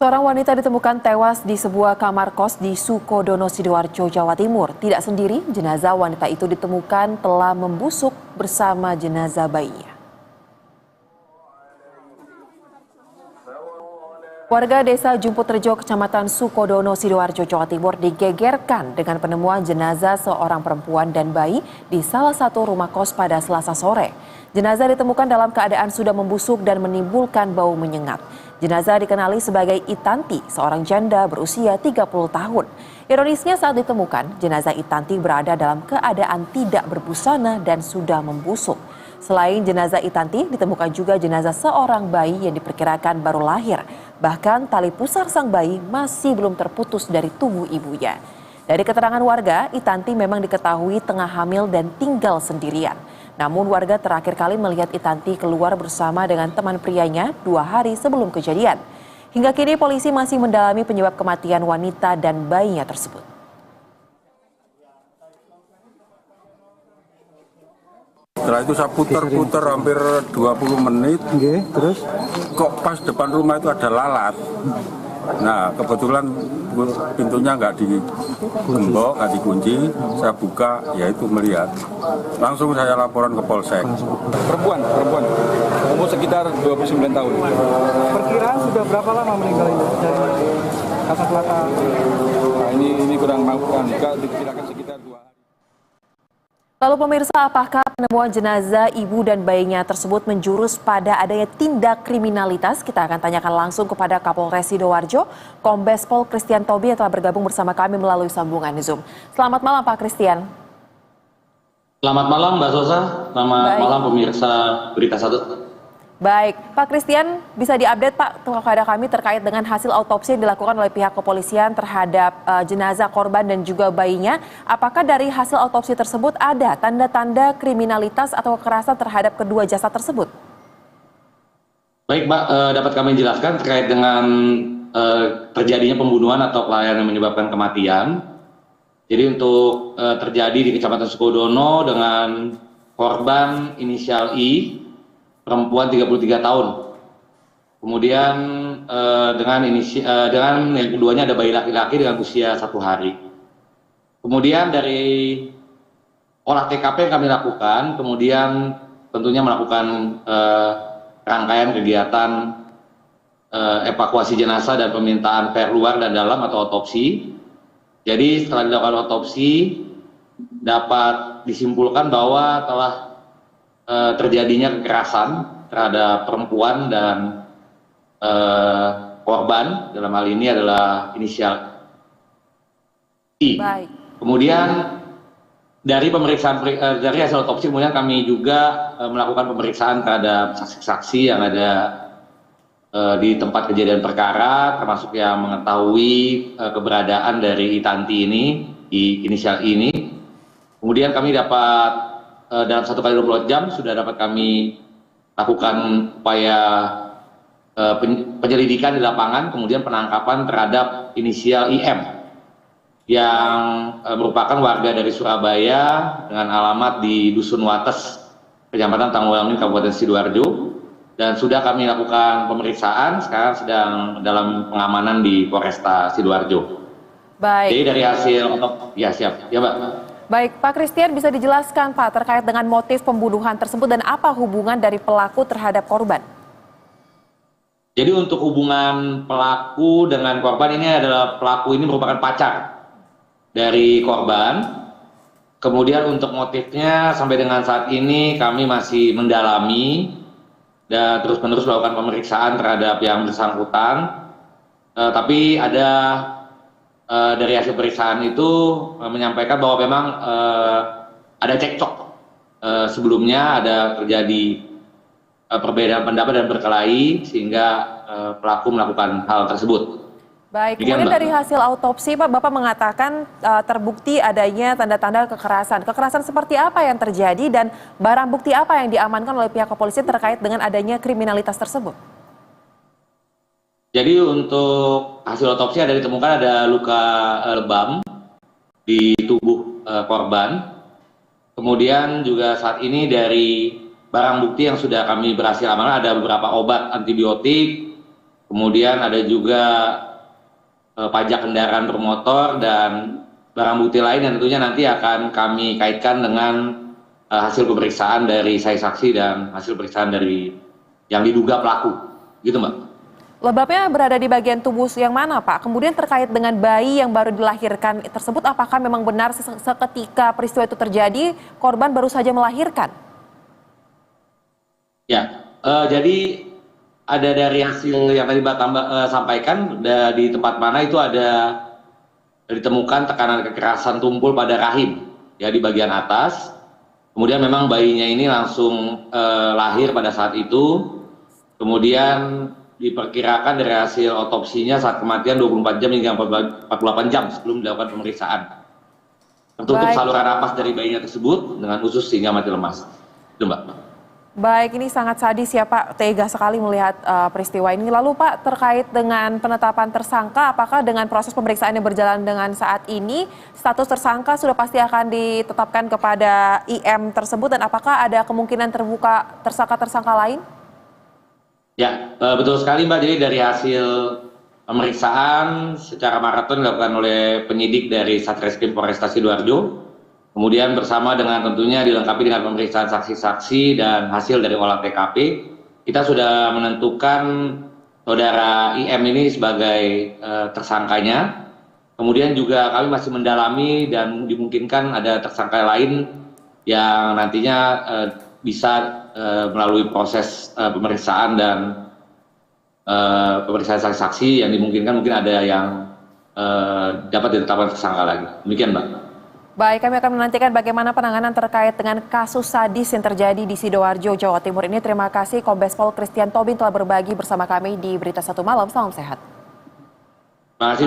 Seorang wanita ditemukan tewas di sebuah kamar kos di Sukodono, Sidoarjo, Jawa Timur. Tidak sendiri, jenazah wanita itu ditemukan telah membusuk bersama jenazah bayinya. Warga desa Jumputrejo, Kecamatan Sukodono, Sidoarjo, Jawa Timur digegerkan dengan penemuan jenazah seorang perempuan dan bayi di salah satu rumah kos pada Selasa sore. Jenazah ditemukan dalam keadaan sudah membusuk dan menimbulkan bau menyengat. Jenazah dikenali sebagai Itanti, seorang janda berusia 30 tahun. Ironisnya saat ditemukan, jenazah Itanti berada dalam keadaan tidak berbusana dan sudah membusuk. Selain jenazah Itanti, ditemukan juga jenazah seorang bayi yang diperkirakan baru lahir. Bahkan tali pusar sang bayi masih belum terputus dari tubuh ibunya. Dari keterangan warga, Itanti memang diketahui tengah hamil dan tinggal sendirian. Namun warga terakhir kali melihat Itanti keluar bersama dengan teman prianya 2 hari sebelum kejadian. Hingga kini polisi masih mendalami penyebab kematian wanita dan bayinya tersebut. Setelah itu saya putar-putar hampir 20 menit, terus kok pas depan rumah itu ada lalat. Nah, kebetulan pintunya nggak digembok, nggak dikunci, saya buka, ya itu melihat. Langsung saya laporan ke Polsek. Perempuan, umur sekitar 29 tahun. perkiraan sudah berapa lama meninggal ini dari kasat mata? Nah, ini kurang melakukan, diperkirakan sekitar 2 hari. Lalu pemirsa, apakah penemuan jenazah ibu dan bayinya tersebut menjurus pada adanya tindak kriminalitas? Kita akan tanyakan langsung kepada Kapolres Sidoarjo, Kombes Pol Christian Tobi yang telah bergabung bersama kami melalui sambungan Zoom. Selamat malam Pak Christian. Selamat malam Mbak Sosa, selamat malam pemirsa Berita 1. Baik, Pak Christian bisa diupdate Pak kepada kami terkait dengan hasil autopsi yang dilakukan oleh pihak kepolisian terhadap jenazah korban dan juga bayinya. Apakah dari hasil autopsi tersebut ada tanda-tanda kriminalitas atau kekerasan terhadap kedua jasad tersebut? Baik Mbak, dapat kami jelaskan terkait dengan terjadinya pembunuhan atau pelarian yang menyebabkan kematian. Jadi untuk terjadi di Kecamatan Sukodono dengan korban inisial I, perempuan 33 tahun. Kemudian dengan yang keduanya ada bayi laki-laki dengan usia 1 hari. Kemudian dari olah TKP yang kami lakukan, kemudian tentunya melakukan rangkaian kegiatan evakuasi jenazah dan pemintaan per luar dan dalam atau otopsi. Jadi setelah dilakukan otopsi dapat disimpulkan bahwa telah terjadinya kekerasan terhadap perempuan dan korban, dalam hal ini adalah inisial I. Baik. Kemudian dari dari hasil otopsi kemudian kami juga melakukan pemeriksaan terhadap saksi-saksi yang ada di tempat kejadian perkara, termasuk yang mengetahui keberadaan dari Itanti ini, di inisial I ini. Kemudian kami dapat dalam 1 kali 24 jam sudah dapat kami lakukan upaya penyelidikan di lapangan, kemudian penangkapan terhadap inisial IM yang merupakan warga dari Surabaya dengan alamat di Dusun Wates, Kecamatan Tanggulandang, Kabupaten Sidoarjo, dan sudah kami lakukan pemeriksaan, sekarang sedang dalam pengamanan di Polresta Sidoarjo. Baik. Jadi dari hasil ya siap, ya Mbak. Baik, Pak Christian bisa dijelaskan Pak terkait dengan motif pembunuhan tersebut dan apa hubungan dari pelaku terhadap korban? Jadi untuk hubungan pelaku dengan korban ini adalah pelaku ini merupakan pacar dari korban. Kemudian untuk motifnya sampai dengan saat ini kami masih mendalami dan terus-menerus melakukan pemeriksaan terhadap yang bersangkutan. Tapi ada dari hasil pemeriksaan itu menyampaikan bahwa memang ada cekcok sebelumnya, ada terjadi perbedaan pendapat dan berkelahi sehingga pelaku melakukan hal tersebut. Baik, kemudian dari hasil autopsi Pak, Bapak mengatakan terbukti adanya tanda-tanda kekerasan. Kekerasan seperti apa yang terjadi dan barang bukti apa yang diamankan oleh pihak kepolisian terkait dengan adanya kriminalitas tersebut? Jadi untuk hasil otopsi ada ditemukan ada luka lebam di tubuh korban. Kemudian juga saat ini dari barang bukti yang sudah kami berhasil amankan ada beberapa obat antibiotik, kemudian ada juga pajak kendaraan bermotor dan barang bukti lain yang tentunya nanti akan kami kaitkan dengan hasil pemeriksaan dari saksi dan hasil pemeriksaan dari yang diduga pelaku, gitu Mbak. Lebabnya berada di bagian tubuh yang mana, Pak? Kemudian terkait dengan bayi yang baru dilahirkan tersebut, apakah memang benar seketika peristiwa itu terjadi, korban baru saja melahirkan? Ya, jadi ada dari hasil yang tadi Mbak sampaikan, di tempat mana itu ada ditemukan tekanan kekerasan tumpul pada rahim, ya di bagian atas. Kemudian memang bayinya ini langsung lahir pada saat itu. Kemudian diperkirakan dari hasil otopsinya saat kematian 24 jam hingga 48 jam sebelum dilakukan pemeriksaan. Tertutup saluran napas dari bayinya tersebut dengan usus sehingga mati lemas. Itu Mbak. Baik, ini sangat sadis ya Pak, tega sekali melihat peristiwa ini. Lalu Pak, terkait dengan penetapan tersangka, apakah dengan proses pemeriksaan yang berjalan dengan saat ini, status tersangka sudah pasti akan ditetapkan kepada IM tersebut dan apakah ada kemungkinan terbuka tersangka-tersangka lain? Ya, betul sekali Mbak. Jadi dari hasil pemeriksaan secara maraton dilakukan oleh penyidik dari Satreskrim Polresta Sidoarjo, kemudian bersama dengan tentunya dilengkapi dengan pemeriksaan saksi-saksi dan hasil dari olah TKP, kita sudah menentukan saudara IM ini sebagai tersangkanya. Kemudian juga kami masih mendalami dan dimungkinkan ada tersangka lain yang nantinya bisa melalui proses pemeriksaan dan pemeriksaan saksi-saksi yang dimungkinkan mungkin ada yang dapat ditetapkan tersangka lagi. Demikian Mbak. Baik, kami akan menantikan bagaimana penanganan terkait dengan kasus sadis yang terjadi di Sidoarjo, Jawa Timur ini. Terima kasih Kombes Pol Christian Tobing telah berbagi bersama kami di Berita Satu Malam. Salam sehat. Terima kasih.